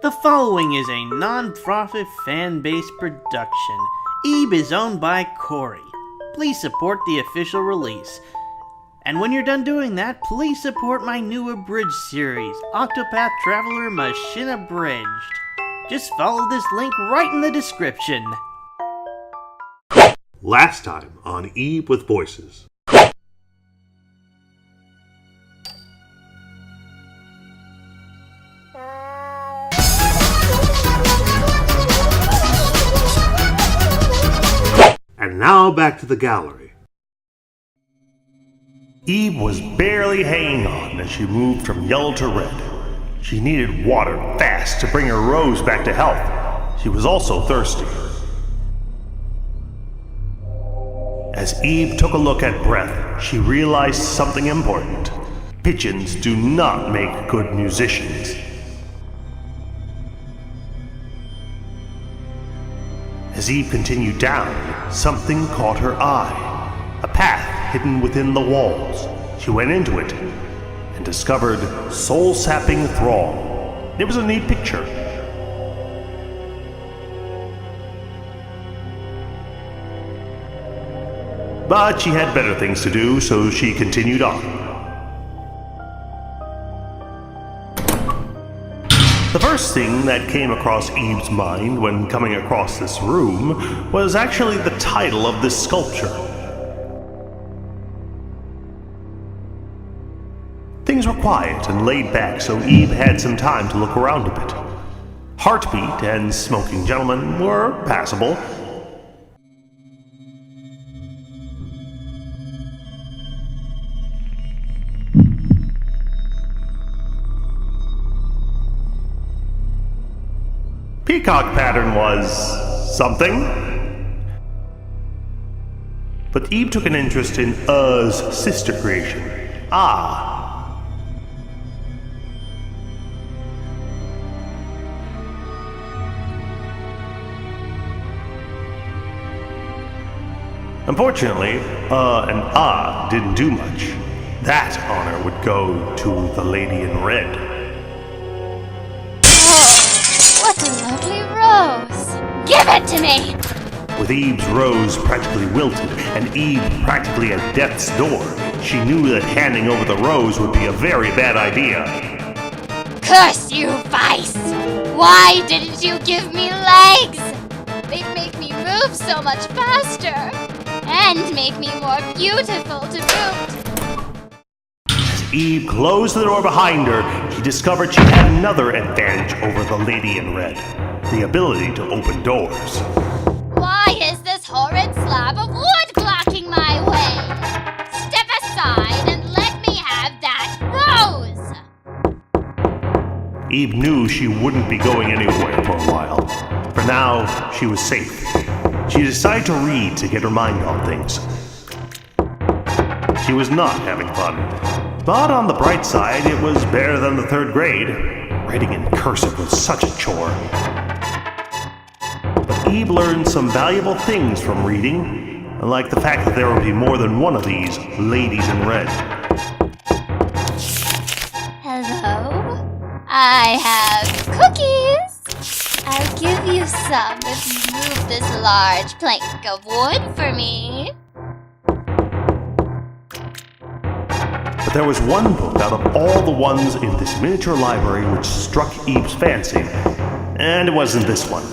The following is a non-profit fan-based production. Ebe is owned by Corey. Please support the official release. And when you're done doing that, please support my new abridged series, Octopath Traveler Machine Abridged. Just follow this link right in the description. Last time on Ebe with Voices. And now back to the gallery. Ebe was barely hanging on as she moved from yellow to red. She needed water fast to bring her rose back to health. She was also thirsty. As Ebe took a look at Breath, she realized something important. Pigeons do not make good musicians. As Ebe continued down, something caught her eye. A path hidden within the walls. She went into it and discovered soul-sapping thrall. It was a neat picture. But she had better things to do, so she continued on. The first thing that came across Ebe's mind when coming across this room was actually the title of this sculpture. Things were quiet and laid back, so Ebe had some time to look around a bit. Heartbeat and Smoking Gentleman were passable. Peacock Pattern was something. But Ebe took an interest in U's sister creation. Unfortunately, and didn't do much. That honor would go to the lady in red. What a lovely rose! Give it to me! With Ebe's rose practically wilted and Ebe practically at death's door, she knew that handing over the rose would be a very bad idea. Curse you, Vice! Why didn't you give me legs? They'd make me move so much faster! And make me more beautiful to boot! As Ebe closed the door behind her, she discovered she had another advantage over the lady in red. The ability to open doors. Why is this horrid slab of wood blocking my way? Step aside and let me have that rose! Ebe knew she wouldn't be going anywhere for a while. For now, she was safe. She decided to read to get her mind on things. She was not having fun. But on the bright side, it was better than the third grade. Writing in cursive was such a chore. But Ebe learned some valuable things from reading, like the fact that there would be more than one of these ladies in red. Hello? I have cookies! I'll give you some if you move this large plank of wood for me. But there was one book out of all the ones in this miniature library which struck Ebe's fancy, and it wasn't this one.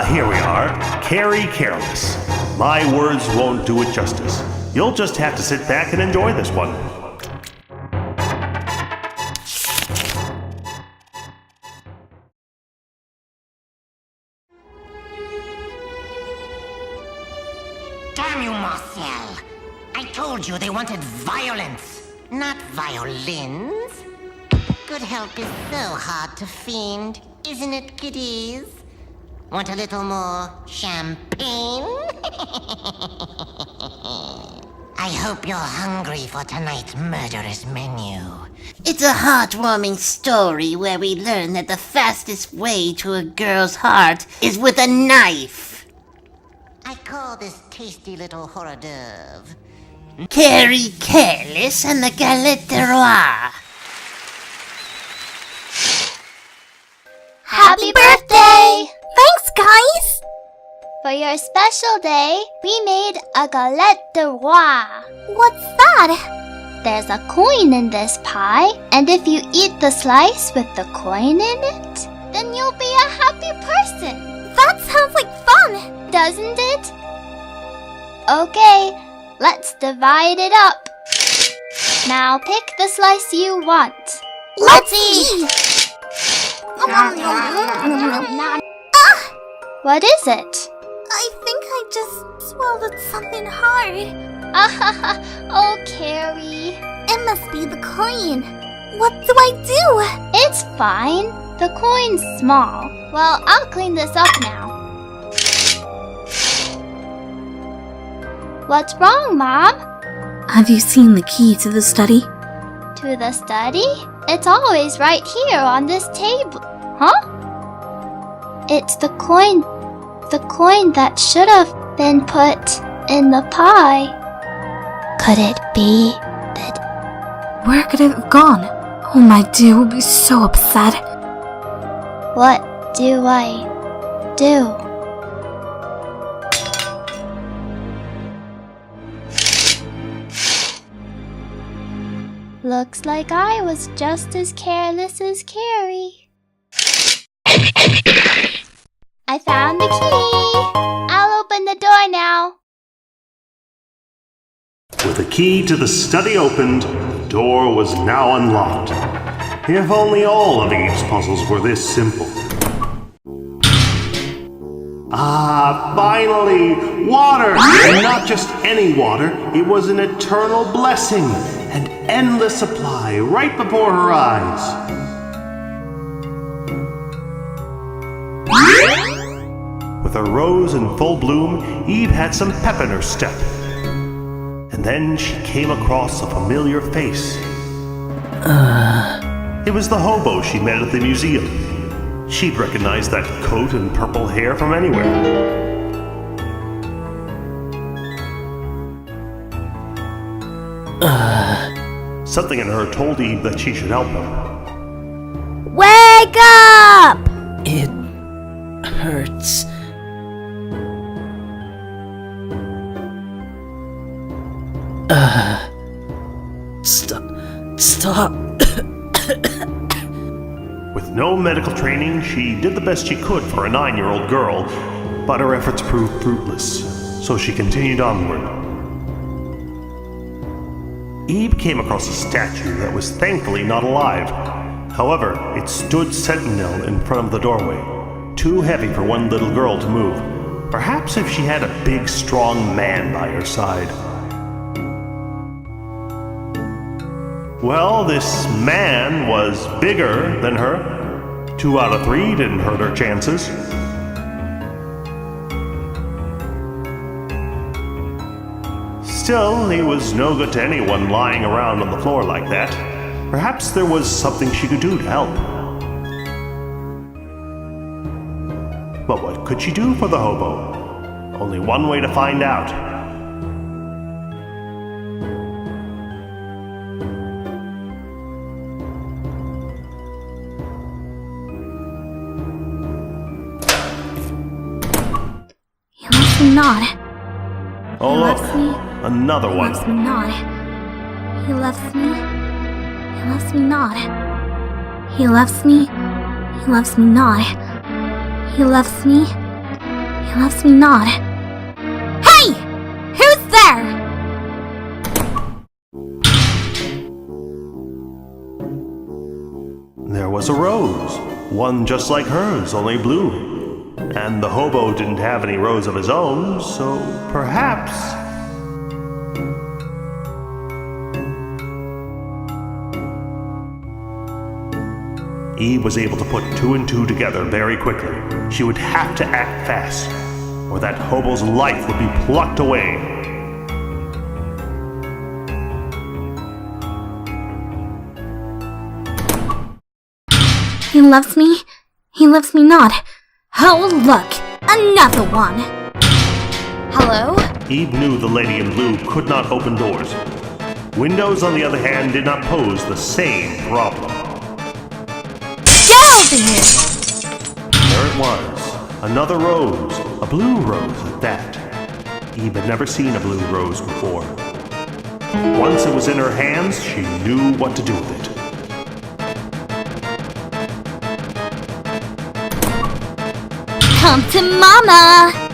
Here we are. Carry Careless. My words won't do it justice. You'll just have to sit back and enjoy this one. Damn you, Marcel! I told you they wanted violence, not violins. Good help is so hard to find, isn't it, kiddies? Want a little more champagne? I hope you're hungry for tonight's murderous menu. It's a heartwarming story where we learn that the fastest way to a girl's heart is with a knife. I call this tasty little hors d'oeuvre Carrie Careless and the Galette de Roi. Happy birthday! Thanks, guys! For your special day, we made a galette de roi. What's that? There's a coin in this pie, and if you eat the slice with the coin in it, then you'll be a happy person. That sounds like fun! Doesn't it? Okay, let's divide it up. Now pick the slice you want. Let's eat! What is it? I think I just swallowed something hard. Oh, Carrie. It must be the coin. What do I do? It's fine. The coin's small. Well, I'll clean this up now. What's wrong, Mom? Have you seen the key to the study? To the study? It's always right here on this table. Huh? It's the coin. The coin that should have been put in the pie. Could it be that... Where could it have gone? Oh, my dear will be so upset. What do I do? Looks like I was just as careless as Carrie. I found the key. I'll open the door now. With the key to the study opened, the door was now unlocked. If only all of Eve's puzzles were this simple. Ah, finally! Water! And not just any water, it was an eternal blessing, an endless supply right before her eyes. With her rose in full bloom, Eve had some pep in her step. And then she came across a familiar face. It was the hobo she met at the museum. She'd recognize that coat and purple hair from anywhere. Something in her told Eve that she should help him. Wake up! It hurts. Stop. With no medical training, she did the best she could for a 9-year-old girl, but her efforts proved fruitless, so she continued onward. Eve came across a statue that was thankfully not alive. However, it stood sentinel in front of the doorway, too heavy for one little girl to move. Perhaps if she had a big, strong man by her side. Well, this man was bigger than her. 2 out of 3 didn't hurt her chances. Still, he was no good to anyone lying around on the floor like that. Perhaps there was something she could do to help. But what could she do for the hobo? Only one way to find out. He loves me not. Oh, He look, loves me. another He one. loves me not. He loves me. He loves me not. He loves me. He loves me not. He loves me. He loves me not. Hey! Who's there? There was a rose, one just like hers, only blue. And the hobo didn't have any rose of his own, so perhaps... Eve was able to put 2 and 2 together very quickly. She would have to act fast, or that hobo's life would be plucked away. He loves me. He loves me not. Oh, look! Another one! Hello? Eve knew the lady in blue could not open doors. Windows, on the other hand, did not pose the same problem. Get out of here! There it was. Another rose. A blue rose at that. Eve had never seen a blue rose before. Once it was in her hands, she knew what to do with it. Come to Mama!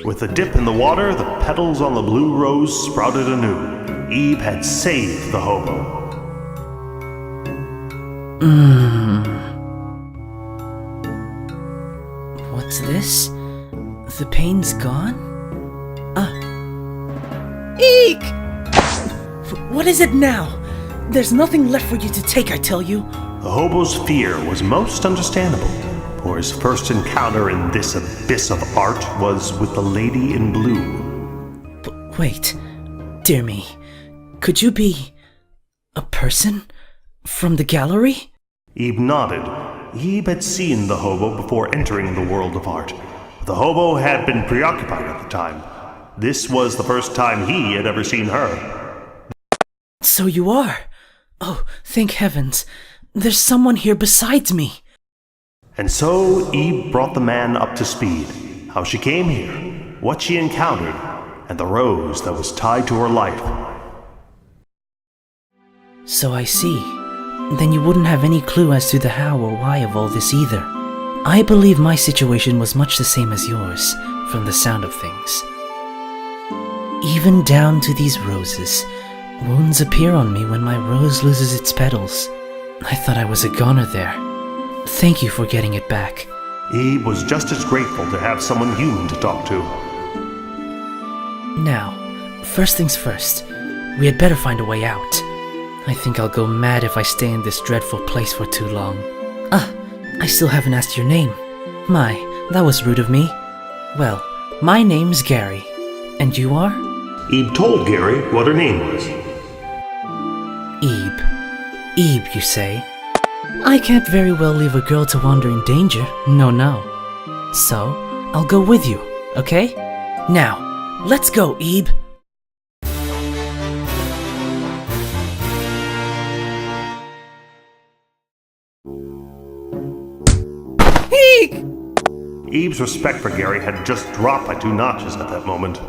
With a dip in the water, the petals on the blue rose sprouted anew. Eve had saved the hobo. What's this? The pain's gone? Eek! What is it now? There's nothing left for you to take, I tell you. The hobo's fear was most understandable, for his first encounter in this abyss of art was with the lady in blue. But wait, dear me, could you be a person from the gallery? Eve nodded. Eve had seen the hobo before entering the world of art. The hobo had been preoccupied at the time. This was the first time he had ever seen her. So you are. Oh, thank heavens. There's someone here besides me. And so Eve brought the man up to speed. How she came here, what she encountered, and the rose that was tied to her life. So I see. Then you wouldn't have any clue as to the how or why of all this either. I believe my situation was much the same as yours, from the sound of things. Even down to these roses. Wounds appear on me when my rose loses its petals. I thought I was a goner there. Thank you for getting it back. Eve was just as grateful to have someone human to talk to. Now, first things first, we had better find a way out. I think I'll go mad if I stay in this dreadful place for too long. I still haven't asked your name. My, that was rude of me. Well, my name's Gary. And you are? Eve told Gary what her name was. Ebe, you say? I can't very well leave a girl to wander in danger, no. So, I'll go with you, okay? Now, let's go, Ebe! Eek! Eve's respect for Gary had just dropped by 2 notches at that moment.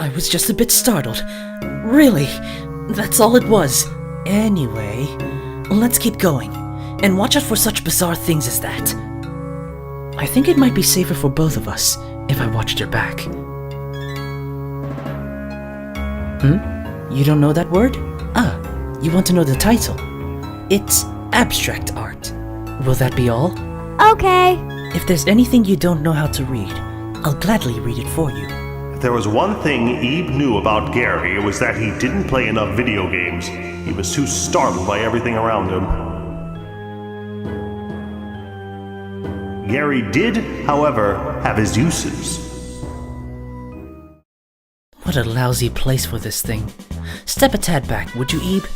I was just a bit startled. Really, that's all it was. Anyway, let's keep going, and watch out for such bizarre things as that. I think it might be safer for both of us if I watched your back. You don't know that word? You want to know the title? It's abstract art. Will that be all? Okay. If there's anything you don't know how to read, I'll gladly read it for you. If there was one thing Eve knew about Gary, it was that he didn't play enough video games. He was too startled by everything around him. Gary did, however, have his uses. What a lousy place for this thing. Step a tad back, would you, Ebe?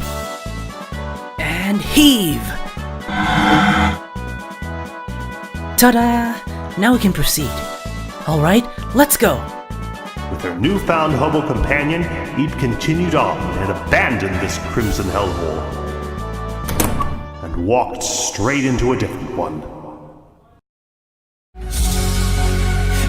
And heave! Ta-da! Now we can proceed. Alright, let's go! With her newfound hobo companion, Eve continued on and abandoned this crimson hellhole, and walked straight into a different one.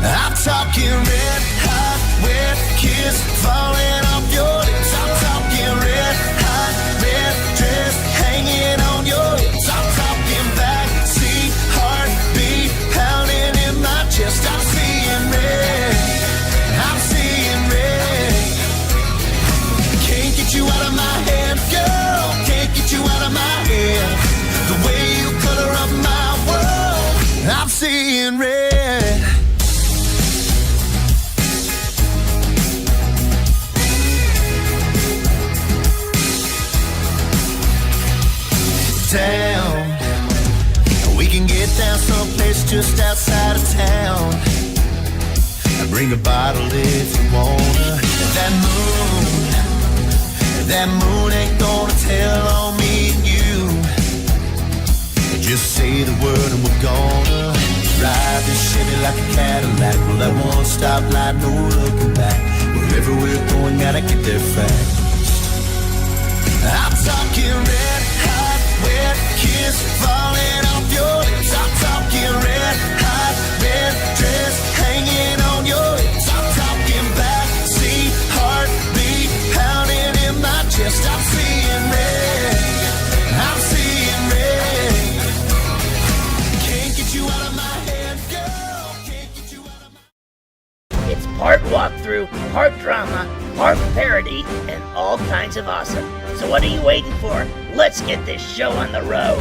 I'm talking red hot, wet kiss falling off your lips. I'm talking red hot, red dress hanging on your lips. I'm talking backseat heartbeat pounding in my chest. I'm seeing red, I'm seeing red. Can't get you out of my head, girl. Can't get you out of my head. The way you color up my world, I'm seeing red. Down. We can get down someplace just outside of town. Bring a bottle if you wanna. That moon That moon ain't gonna tell on me and you. Just say the word and we're gonna ride this Chevy like a Cadillac. Roll that one stop light, no looking back. Wherever we're going, gotta get there fast. I'm talking red hot, wet kiss falling off your lips. I'm talking red hot, red dress hanging on your hips. I'm talking backseat heartbeat pounding in my chest. I'm seeing red, I'm seeing red. Can't get you out of my head, girl. Can't get you out of my... It's part walkthrough, part drama, part parody, and all kinds of awesome. So what are you waiting for? Let's get this show on the road.